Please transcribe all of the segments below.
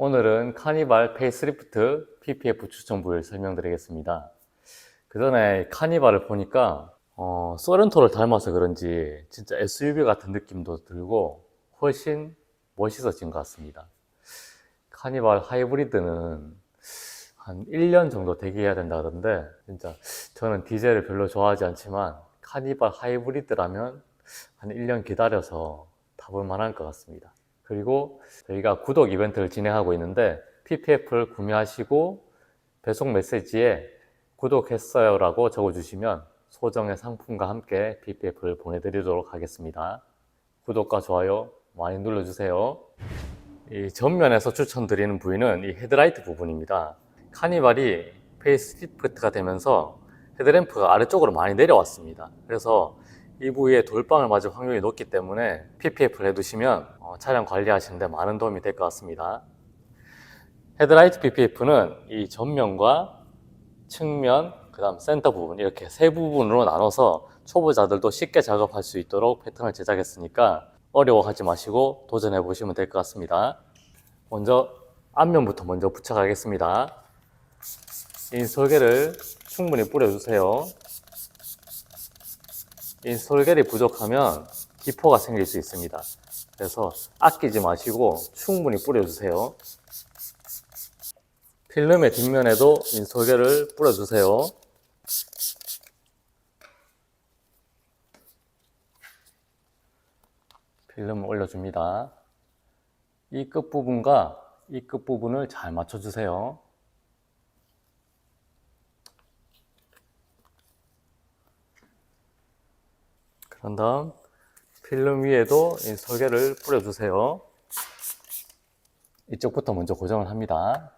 오늘은 카니발 페이스리프트 PPF 추천 부위를 설명드리겠습니다. 그 전에 카니발을 보니까 소렌토를 닮아서 그런지 진짜 SUV 같은 느낌도 들고 훨씬 멋있어진 것 같습니다. 카니발 하이브리드는 한 1년 정도 대기해야 된다 하던데, 진짜 저는 디젤을 별로 좋아하지 않지만 카니발 하이브리드라면 한 1년 기다려서 타볼 만할 것 같습니다. 그리고 저희가 구독 이벤트를 진행하고 있는데, PPF를 구매하시고 배송 메시지에 구독했어요 라고 적어주시면 소정의 상품과 함께 PPF를 보내드리도록 하겠습니다. 구독과 좋아요 많이 눌러주세요. 이 전면에서 추천드리는 부위는 이 헤드라이트 부분입니다. 카니발이 페이스리프트가 되면서 헤드램프가 아래쪽으로 많이 내려왔습니다. 그래서 이 부위에 돌방을 맞을 확률이 높기 때문에 PPF를 해두시면 차량 관리하시는데 많은 도움이 될 것 같습니다. 헤드라이트 PPF는 이 전면과 측면, 그 다음 센터 부분, 이렇게 세 부분으로 나눠서 초보자들도 쉽게 작업할 수 있도록 패턴을 제작했으니까 어려워하지 마시고 도전해 보시면 될 것 같습니다. 먼저 앞면부터 먼저 부착하겠습니다. 이 설계를 충분히 뿌려주세요. 이 설계를 부족하면 기포가 생길 수 있습니다. 그래서 아끼지 마시고 충분히 뿌려주세요. 필름의 뒷면에도 인솔계를 뿌려주세요. 필름을 올려줍니다. 이 끝부분과 이 끝부분을 잘 맞춰주세요. 그런 다음 필름 위에도 이 설계를 뿌려주세요. 이쪽부터 먼저 고정을 합니다.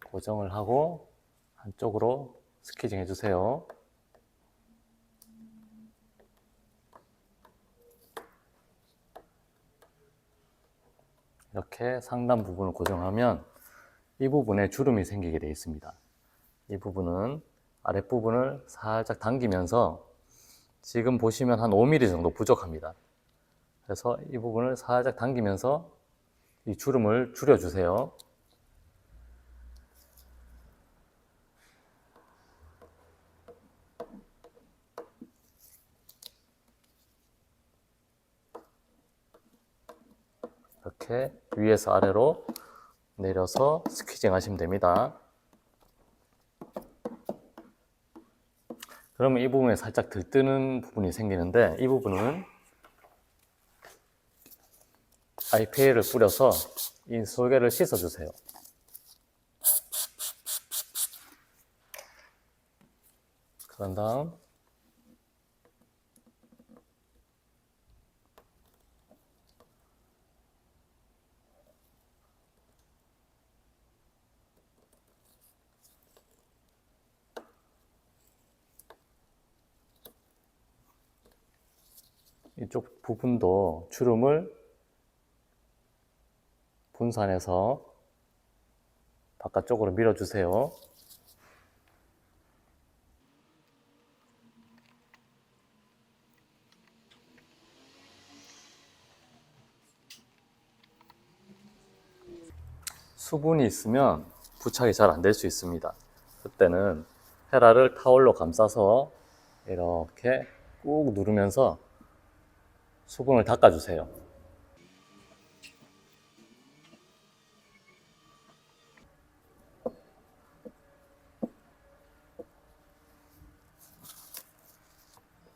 고정을 하고 한쪽으로 스퀴징 해주세요. 이렇게 상단 부분을 고정하면 이 부분에 주름이 생기게 되어 있습니다. 이 부분은 아랫부분을 살짝 당기면서 지금 보시면 한 5mm 정도 부족합니다. 그래서 이 부분을 살짝 당기면서 이 주름을 줄여주세요. 이렇게 위에서 아래로 내려서 스퀴징 하시면 됩니다. 그러면 이 부분에 살짝 들뜨는 부분이 생기는데, 이 부분은 IPA를 뿌려서 이 설계를 씻어주세요. 그런 다음 이쪽 부분도 주름을 분산해서 바깥쪽으로 밀어주세요. 수분이 있으면 부착이 잘 안 될 수 있습니다. 그때는 헤라를 타올로 감싸서 이렇게 꾹 누르면서 수분을 닦아주세요.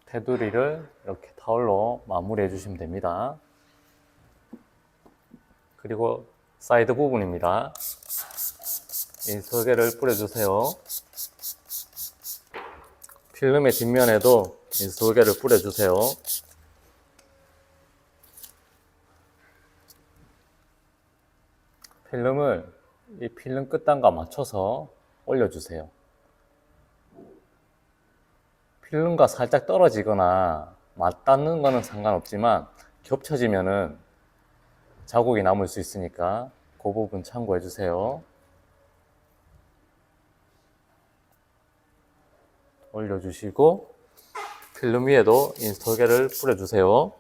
테두리를 이렇게 타올로 마무리해 주시면 됩니다. 그리고 사이드 부분입니다. 이 설계를 뿌려주세요. 필름의 뒷면에도 이 설계를 뿌려주세요. 필름을 이 필름 끝단과 맞춰서 올려주세요. 필름과 살짝 떨어지거나 맞닿는 거는 상관없지만 겹쳐지면은 자국이 남을 수 있으니까 그 부분 참고해 주세요. 올려주시고 필름 위에도 인스톨계를 뿌려주세요.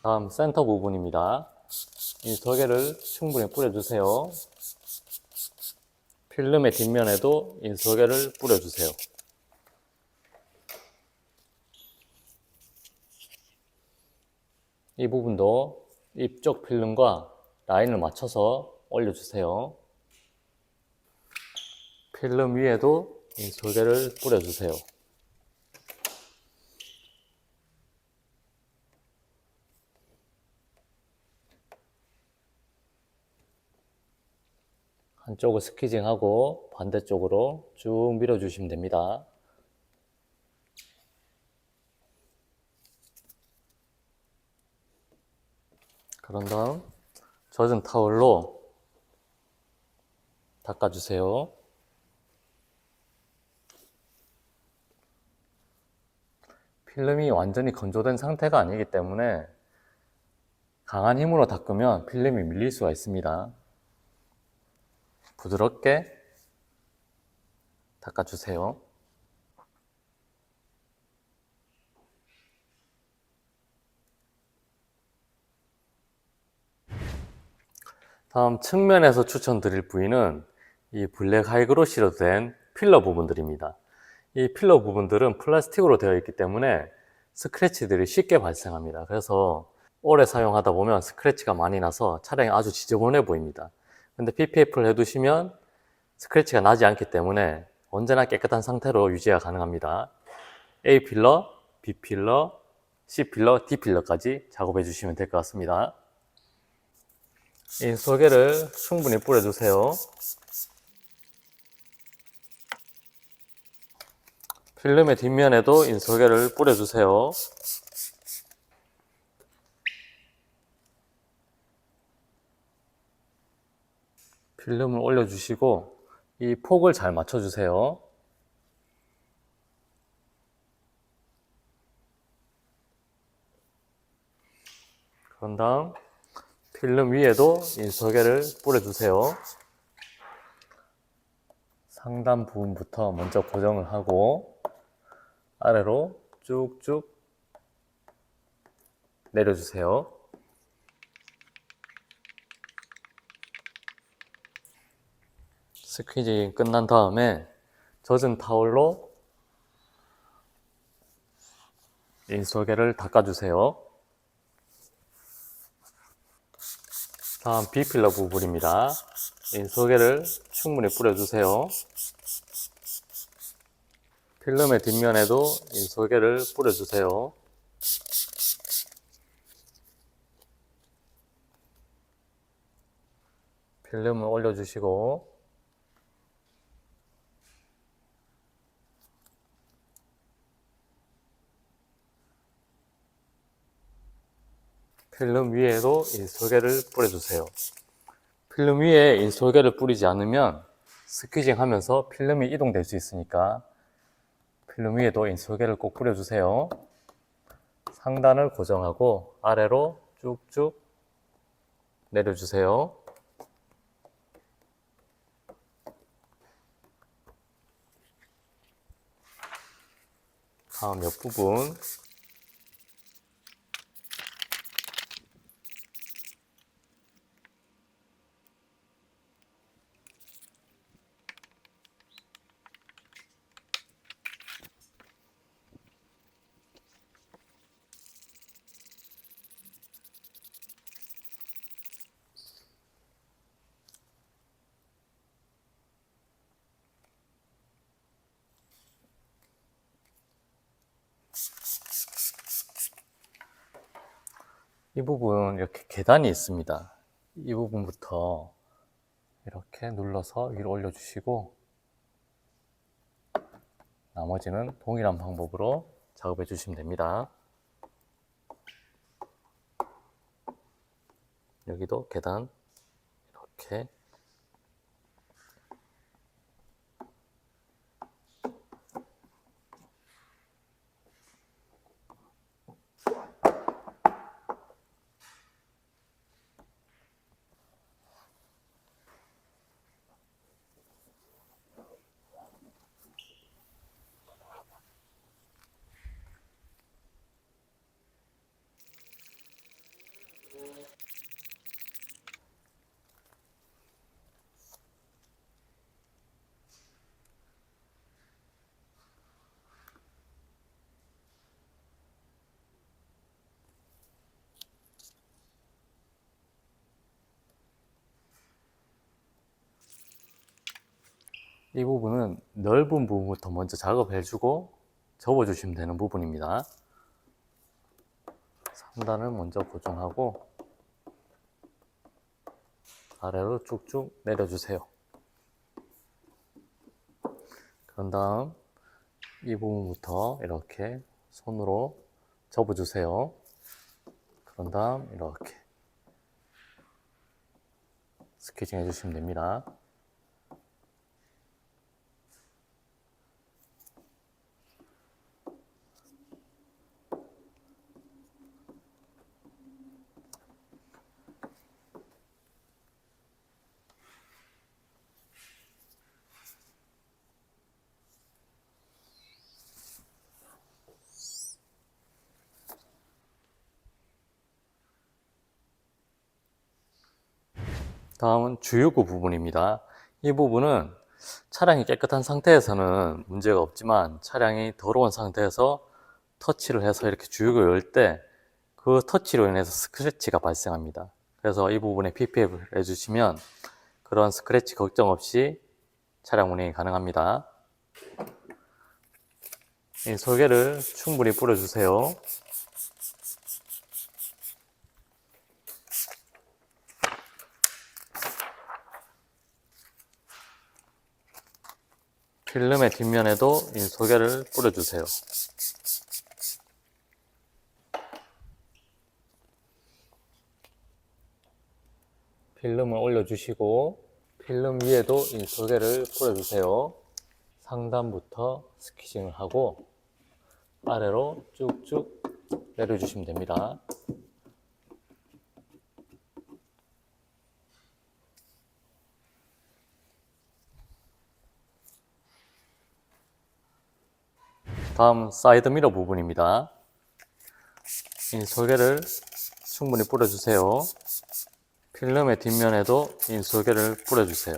다음 센터 부분입니다. 인솔계를 충분히 뿌려주세요. 필름의 뒷면에도 인솔계를 뿌려주세요. 이 부분도 입쪽 필름과 라인을 맞춰서 올려주세요. 필름 위에도 인솔계를 뿌려주세요. 한쪽을 스퀴징하고 반대쪽으로 쭉 밀어주시면 됩니다. 그런 다음 젖은 타월로 닦아주세요. 필름이 완전히 건조된 상태가 아니기 때문에 강한 힘으로 닦으면 필름이 밀릴 수가 있습니다. 부드럽게 닦아주세요. 다음 측면에서 추천드릴 부위는 이 블랙 하이그로시로 된 필러 부분들입니다. 이 필러 부분들은 플라스틱으로 되어 있기 때문에 스크래치들이 쉽게 발생합니다. 그래서 오래 사용하다 보면 스크래치가 많이 나서 차량이 아주 지저분해 보입니다. 근데 PPF를 해두시면 스크래치가 나지 않기 때문에 언제나 깨끗한 상태로 유지가 가능합니다. A 필러, B 필러, C 필러, D 필러까지 작업해 주시면 될 것 같습니다. 인솔계를 충분히 뿌려주세요. 필름의 뒷면에도 인솔계를 뿌려주세요. 필름을 올려주시고 이 폭을 잘 맞춰주세요. 그런 다음 필름 위에도 인솔계를 뿌려주세요. 상단 부분부터 먼저 고정을 하고 아래로 쭉쭉 내려주세요. 스퀴징이 끝난 다음에 젖은 타올로 인솔계를 닦아주세요. 다음 B필러 부분입니다. 인솔계를 충분히 뿌려주세요. 필름의 뒷면에도 인솔계를 뿌려주세요. 필름을 올려주시고 필름 위에도 인솔계를 뿌려주세요. 필름 위에 인솔계를 뿌리지 않으면 스퀴징 하면서 필름이 이동될 수 있으니까 필름 위에도 인솔계를 꼭 뿌려주세요. 상단을 고정하고 아래로 쭉쭉 내려주세요. 다음 옆부분 이 부분 이렇게 계단이 있습니다. 이 부분부터 이렇게 눌러서 위로 올려주시고 나머지는 동일한 방법으로 작업해 주시면 됩니다. 여기도 계단 이렇게 이 부분은 넓은 부분부터 먼저 작업해주고 접어주시면 되는 부분입니다. 상단을 먼저 고정하고 아래로 쭉쭉 내려주세요. 그런 다음 이 부분부터 이렇게 손으로 접어주세요. 그런 다음 이렇게 스케칭 해주시면 됩니다. 다음은 주유구 부분입니다. 이 부분은 차량이 깨끗한 상태에서는 문제가 없지만 차량이 더러운 상태에서 터치를 해서 이렇게 주유구를 열 때 그 터치로 인해서 스크래치가 발생합니다. 그래서 이 부분에 PPF를 해주시면 그런 스크래치 걱정 없이 차량 운행이 가능합니다. 이 설계를 충분히 뿌려주세요. 필름의 뒷면에도 이 설계를 뿌려주세요. 필름을 올려주시고 필름 위에도 이 설계를 뿌려주세요. 상단부터 스키징을 하고 아래로 쭉쭉 내려주시면 됩니다. 다음 사이드미러 부분입니다. 이 설계를 충분히 뿌려주세요. 필름의 뒷면에도 이 설계를 뿌려주세요.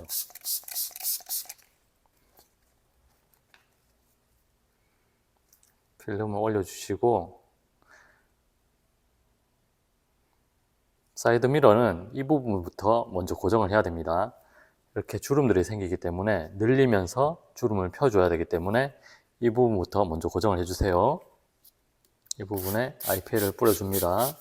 필름을 올려주시고 사이드미러는 이 부분부터 먼저 고정을 해야 됩니다. 이렇게 주름들이 생기기 때문에 늘리면서 주름을 펴줘야 되기 때문에 이 부분부터 먼저 고정을 해주세요. 이 부분에 IPL을 뿌려줍니다.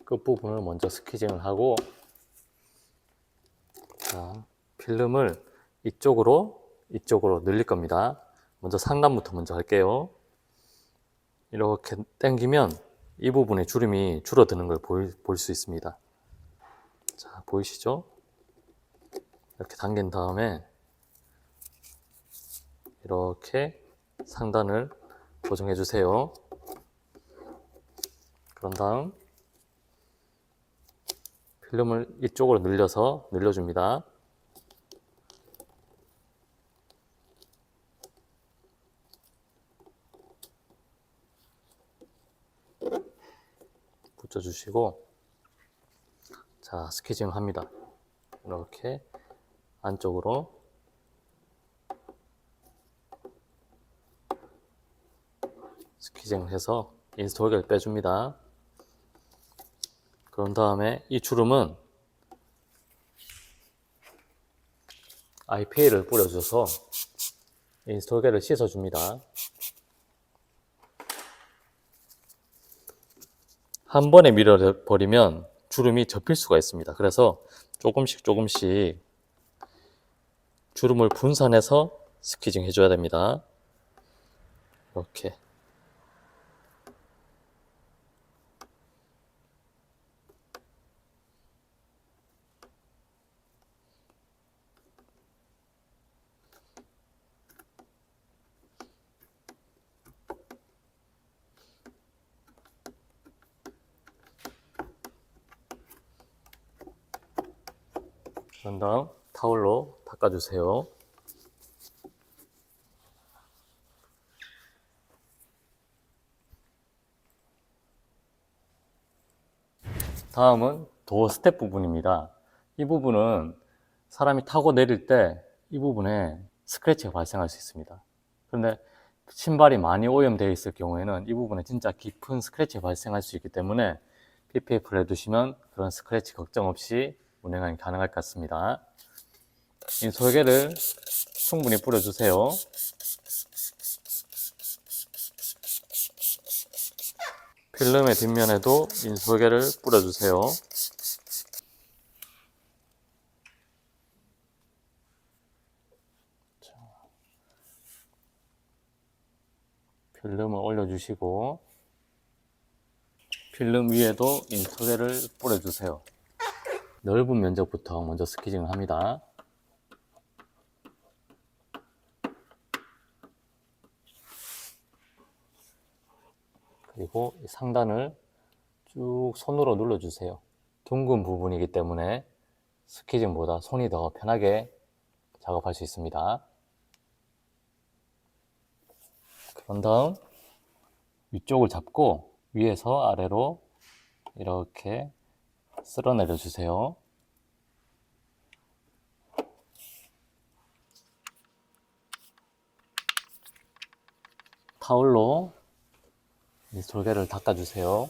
끝부분을 먼저 스키징을 하고 자, 필름을 이쪽으로 늘릴 겁니다. 먼저 상단부터 먼저 할게요. 이렇게 당기면 이 부분에 주름이 줄어드는 걸 볼 수 있습니다. 자, 보이시죠? 이렇게 당긴 다음에 이렇게 상단을 고정해 주세요. 그런 다음 필름을 이쪽으로 늘려줍니다. 붙여주시고 자, 스키징 합니다. 이렇게 안쪽으로 스키징을 해서 인스톨게를 빼줍니다. 그런 다음에 이 주름은 IPA를 뿌려줘서 인스톨게를 씻어줍니다. 한 번에 밀어버리면 주름이 접힐 수가 있습니다. 그래서 조금씩 주름을 분산해서 스키징 해줘야 됩니다. 이렇게 그런 다음 타올로 닦아주세요. 다음은 도어 스텝 부분입니다. 이 부분은 사람이 타고 내릴 때 이 부분에 스크래치가 발생할 수 있습니다. 그런데 신발이 많이 오염되어 있을 경우에는 이 부분에 진짜 깊은 스크래치가 발생할 수 있기 때문에 PPF를 해두시면 그런 스크래치 걱정 없이 운행이 가능할 것 같습니다. 인솔개를 충분히 뿌려주세요. 필름의 뒷면에도 인솔개를 뿌려주세요. 필름을 올려주시고 필름 위에도 인솔개를 뿌려주세요. 넓은 면적부터 먼저 스키징을 합니다. 그리고 상단을 쭉 손으로 눌러주세요. 둥근 부분이기 때문에 스키징보다 손이 더 편하게 작업할 수 있습니다. 그런 다음 위쪽을 잡고 위에서 아래로 이렇게 쓸어내려 주세요. 타올로 이 솔개를 닦아주세요.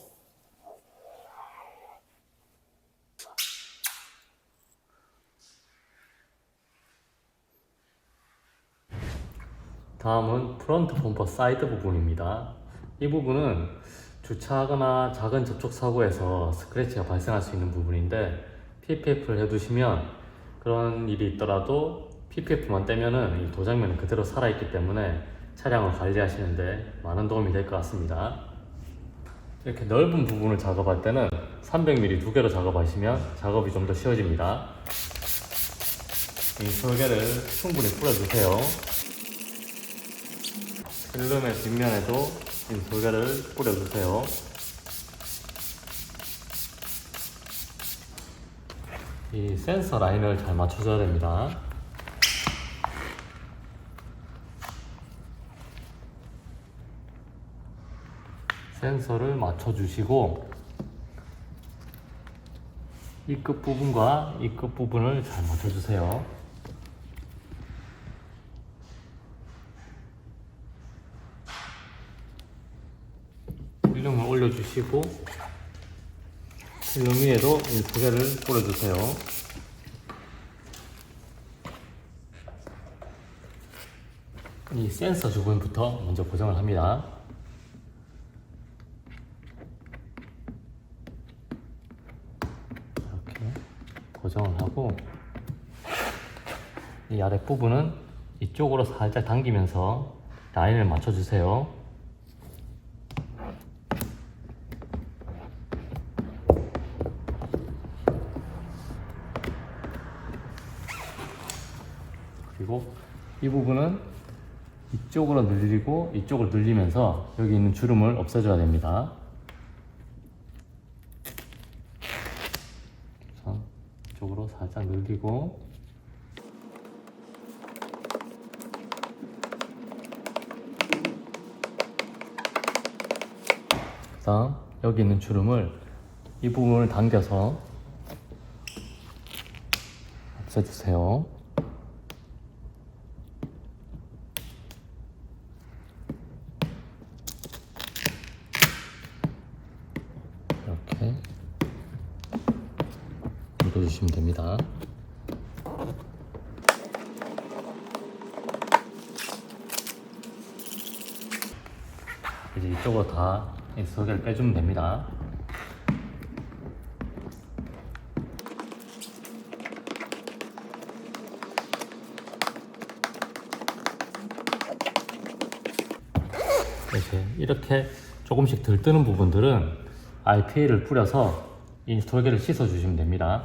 다음은 프론트 범퍼 사이드 부분입니다. 이 부분은 주차하거나 작은 접촉 사고에서 스크래치가 발생할 수 있는 부분인데 PPF를 해두시면 그런 일이 있더라도 PPF만 떼면은 이 도장면은 그대로 살아있기 때문에 차량을 관리하시는데 많은 도움이 될 것 같습니다. 이렇게 넓은 부분을 작업할 때는 300mm 두 개로 작업하시면 작업이 좀 더 쉬워집니다. 이 솔개를 충분히 뿌려주세요. 필름의 뒷면에도 이 솔개를 뿌려주세요. 이 센서 라인을 잘 맞춰줘야 됩니다. 센서를 맞춰주시고 이 끝부분과 이 끝부분을 잘 맞춰주세요. 필름을 올려주시고 필름 위에도 이 두 개를 뿌려주세요. 이 센서 주변부터 먼저 고정을 합니다. 이렇게 고정을 하고 이 아랫부분은 이쪽으로 살짝 당기면서 라인을 맞춰주세요. 그리고 이 부분은 이쪽으로 늘리고 이쪽으로 늘리면서 여기 있는 주름을 없애줘야 됩니다. 그래서 이쪽으로 살짝 늘리고 그 다음 여기 있는 주름을 이 부분을 당겨서 없애주세요. 이렇게 눌러주시면 됩니다. 이제 이쪽으로 다 이 솔개를 빼주면 됩니다. 이렇게 조금씩 들뜨는 부분들은 RPA를 뿌려서 이 솔개를 씻어 주시면 됩니다.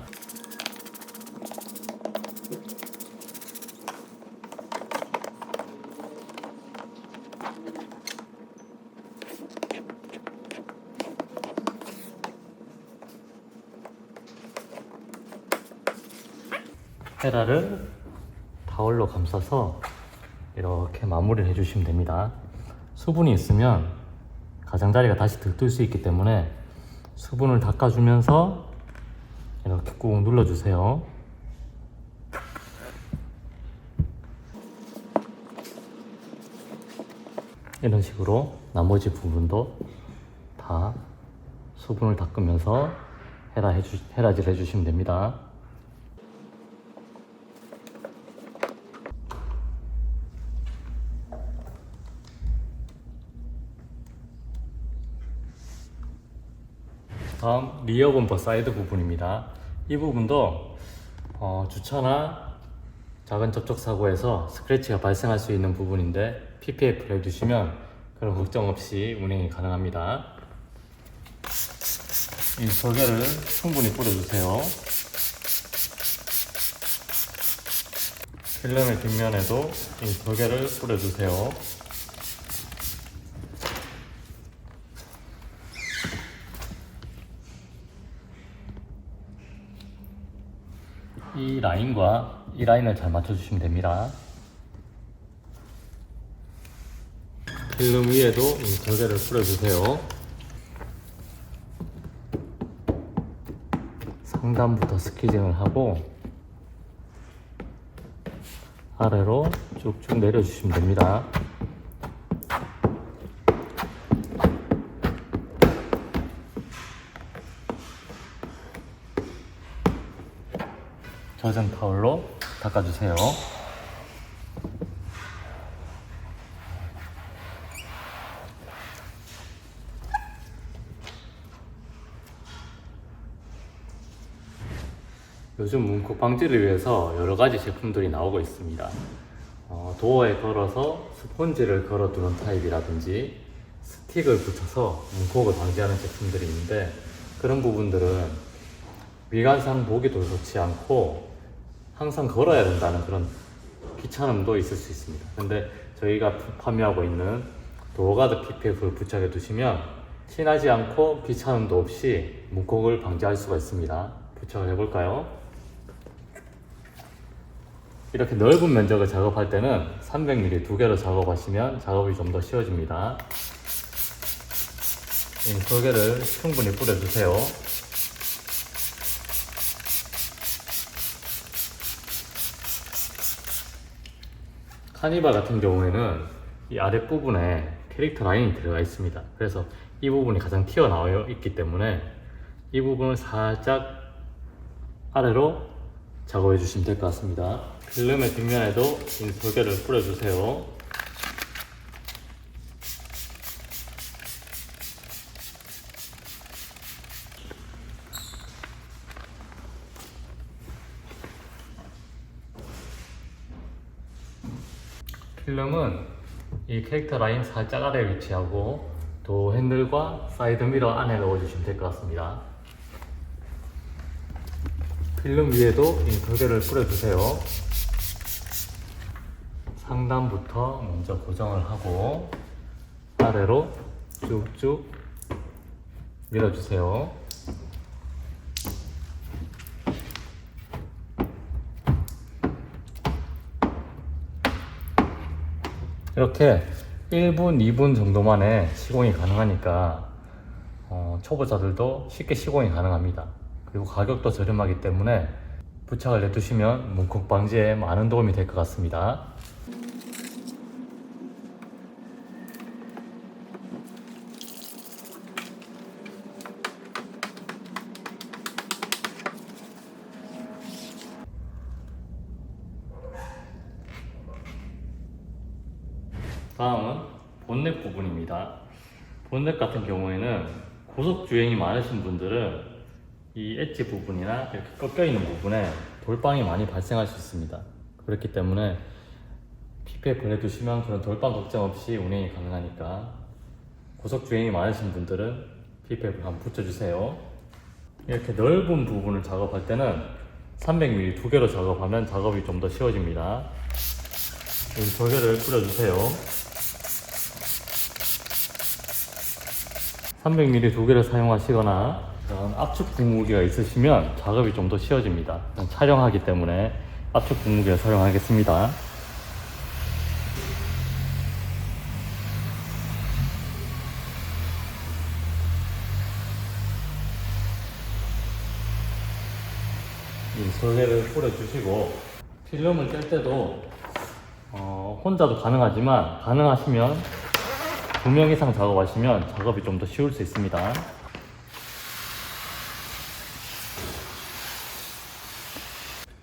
헤라를 타월로 감싸서 이렇게 마무리를 해주시면 됩니다. 수분이 있으면 가장자리가 다시 들뜰 수 있기 때문에 수분을 닦아주면서 이렇게 꾹 눌러주세요. 이런 식으로 나머지 부분도 다 수분을 닦으면서 헤라질 해주시면 됩니다. 다음 리어 범퍼 사이드 부분입니다. 이 부분도 주차나 작은 접촉 사고에서 스크래치가 발생할 수 있는 부분인데 PPF를 해주시면 그런 걱정 없이 운행이 가능합니다. 이 설계를 충분히 뿌려주세요. 필름의 뒷면에도 이 설계를 뿌려주세요. 이 라인과 이 라인을 잘 맞춰주시면 됩니다. 필름 위에도 이 설계를 뿌려주세요. 상단부터 스키징을 하고 아래로 쭉쭉 내려주시면 됩니다. 젖은 타올로 닦아주세요. 요즘 문콕 방지를 위해서 여러 가지 제품들이 나오고 있습니다. 도어에 걸어서 스펀지를 걸어두는 타입이라든지 스틱을 붙여서 문콕을 방지하는 제품들이 있는데 그런 부분들은 미관상 보기도 좋지 않고 항상 걸어야 된다는 그런 귀찮음도 있을 수 있습니다. 근데 저희가 판매하고 있는 도어가드 PPF를 부착해 두시면 친하지 않고 귀찮음도 없이 문콕을 방지할 수가 있습니다. 부착을 해볼까요? 이렇게 넓은 면적을 작업할 때는 300mm 두 개로 작업하시면 작업이 좀 더 쉬워집니다. 이 설계를 충분히 뿌려주세요. 카니발 같은 경우에는 이 아랫부분에 캐릭터 라인이 들어가 있습니다. 그래서 이 부분이 가장 튀어나와 있기 때문에 이 부분을 살짝 아래로 작업해 주시면 될 것 같습니다. 필름의 뒷면에도 이 설계를 뿌려주세요. 필름은 이 캐릭터 라인 살짝 아래에 위치하고 도 핸들과 사이드 미러 안에 넣어주시면 될 것 같습니다. 필름 위에도 이 설계를 뿌려주세요. 상단부터 먼저 고정을 하고 아래로 쭉쭉 밀어주세요. 이렇게 1분, 2분 정도만에 시공이 가능하니까 초보자들도 쉽게 시공이 가능합니다. 그리고 가격도 저렴하기 때문에 부착을 해두시면 문콕 방지에 많은 도움이 될 것 같습니다. 다음은 본넷 부분입니다. 본넷 같은 경우에는 고속 주행이 많으신 분들은 이 엣지 부분이나 이렇게 꺾여 있는 부분에 돌빵이 많이 발생할 수 있습니다. 그렇기 때문에 PPF를 해두시면 그런 돌빵 걱정 없이 운행이 가능하니까 고속 주행이 많으신 분들은 PPF를 한번 붙여주세요. 이렇게 넓은 부분을 작업할 때는 300mm 두 개로 작업하면 작업이 좀 더 쉬워집니다. 이 설계를 뿌려주세요. 300mm 두 개를 사용하시거나 이런 압축 분무기가 있으시면 작업이 좀 더 쉬워집니다. 촬영하기 때문에 압축 분무기를 사용하겠습니다. 이 설계를 뿌려주시고 필름을 뗄 때도 혼자도 가능하지만 가능하시면 2명 이상 작업하시면 작업이 좀 더 쉬울 수 있습니다.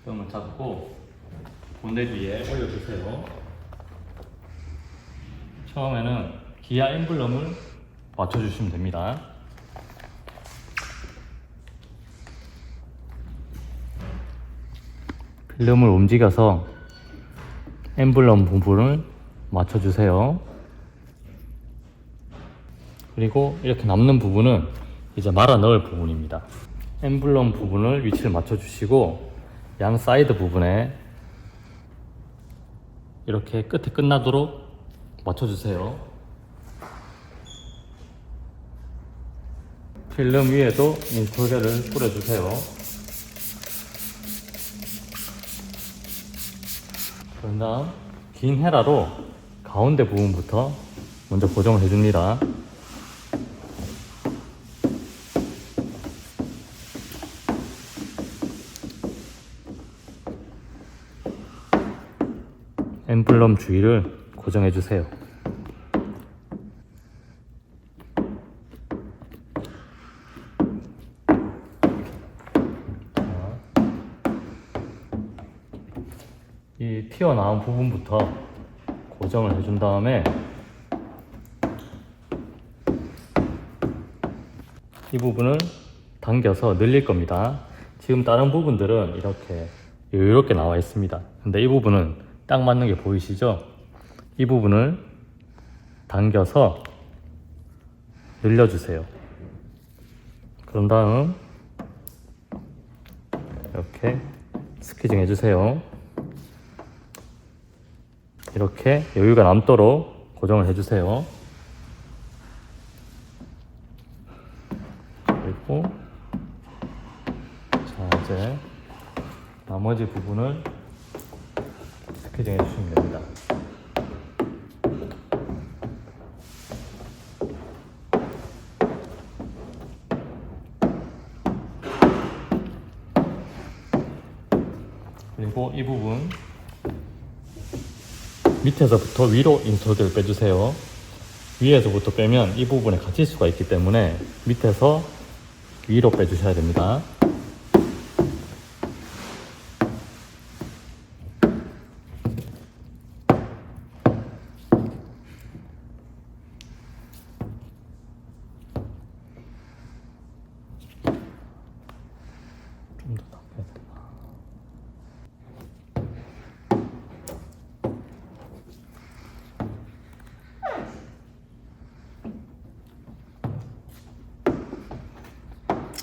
뼈을 잡고 본넷 위에 올려주세요. 처음에는 기아 엠블럼을 맞춰주시면 됩니다. 필름을 움직여서 엠블럼 부분을 맞춰주세요. 그리고 이렇게 남는 부분은 이제 말아 넣을 부분입니다. 엠블럼 부분을 위치를 맞춰주시고 양 사이드 부분에 이렇게 끝에 끝나도록 맞춰주세요. 필름 위에도 인솔게를 뿌려주세요. 그런 다음 긴 헤라로 가운데 부분부터 먼저 고정을 해줍니다. 엠블럼 주위를 고정해주세요. 이 튀어나온 부분부터 고정을 해준 다음에 이 부분을 당겨서 늘릴 겁니다. 지금 다른 부분들은 이렇게 여유롭게 나와 있습니다. 근데 이 부분은 딱 맞는 게 보이시죠? 이 부분을 당겨서 늘려주세요. 그런 다음 이렇게 스키징 해주세요. 이렇게 여유가 남도록 고정을 해주세요. 그리고 자, 이제 나머지 부분을 스키징 해주시면 됩니다. 그리고 이 부분 밑에서부터 위로 인솔게를 빼주세요. 위에서부터 빼면 이 부분에 갇힐 수가 있기 때문에 밑에서 위로 빼주셔야 됩니다. 좀 더 당겨야 되나?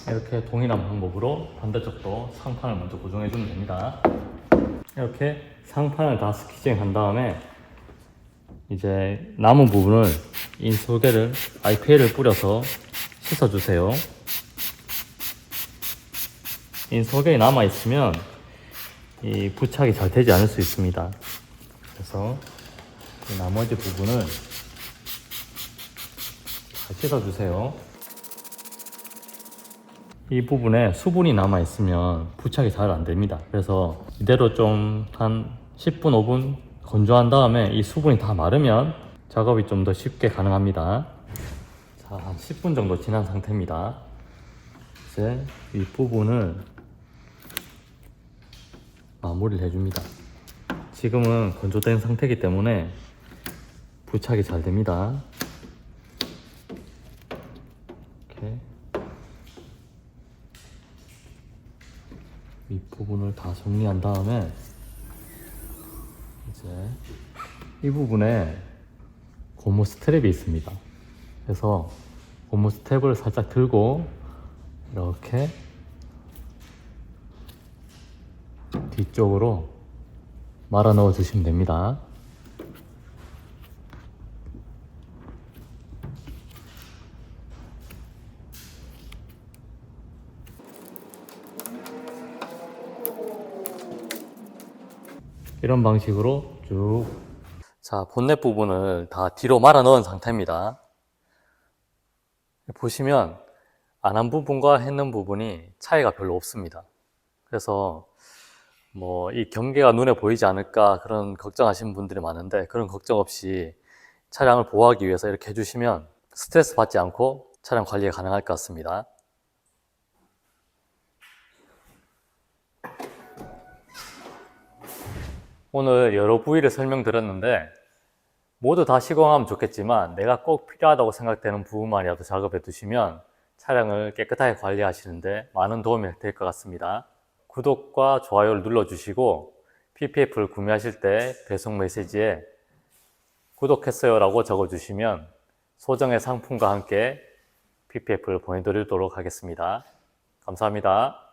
이렇게 동일한 방법으로 반대쪽도 상판을 먼저 고정해 주면 됩니다. 이렇게 상판을 다 스키징 한 다음에 이제 남은 부분을 인솔게를 IPA를 뿌려서 씻어 주세요. 인솔게가 남아 있으면 이 부착이 잘 되지 않을 수 있습니다. 그래서 이 나머지 부분을 잘 씻어 주세요. 이 부분에 수분이 남아 있으면 부착이 잘 안 됩니다. 그래서 이대로 좀 한 10분, 5분 건조한 다음에 이 수분이 다 마르면 작업이 좀 더 쉽게 가능합니다. 자, 한 10분 정도 지난 상태입니다. 이제 이 부분을 마무리를 해줍니다. 지금은 건조된 상태이기 때문에 부착이 잘 됩니다. 이렇게 윗부분을 다 정리한 다음에 이제 이 부분에 고무 스트랩이 있습니다. 그래서 고무 스트랩을 살짝 들고 이렇게 뒤쪽으로 말아 넣어 주시면 됩니다. 이런 방식으로 쭉. 자, 본넷 부분을 다 뒤로 말아 넣은 상태입니다. 보시면 안 한 부분과 했는 부분이 차이가 별로 없습니다. 그래서 뭐 이 경계가 눈에 보이지 않을까 그런 걱정하시는 분들이 많은데 그런 걱정 없이 차량을 보호하기 위해서 이렇게 해주시면 스트레스 받지 않고 차량 관리가 가능할 것 같습니다. 오늘 여러 부위를 설명드렸는데 모두 다 시공하면 좋겠지만 내가 꼭 필요하다고 생각되는 부분만이라도 작업해 두시면 차량을 깨끗하게 관리하시는데 많은 도움이 될 것 같습니다. 구독과 좋아요를 눌러주시고 PPF를 구매하실 때 배송 메시지에 구독했어요 라고 적어주시면 소정의 상품과 함께 PPF를 보내드리도록 하겠습니다. 감사합니다.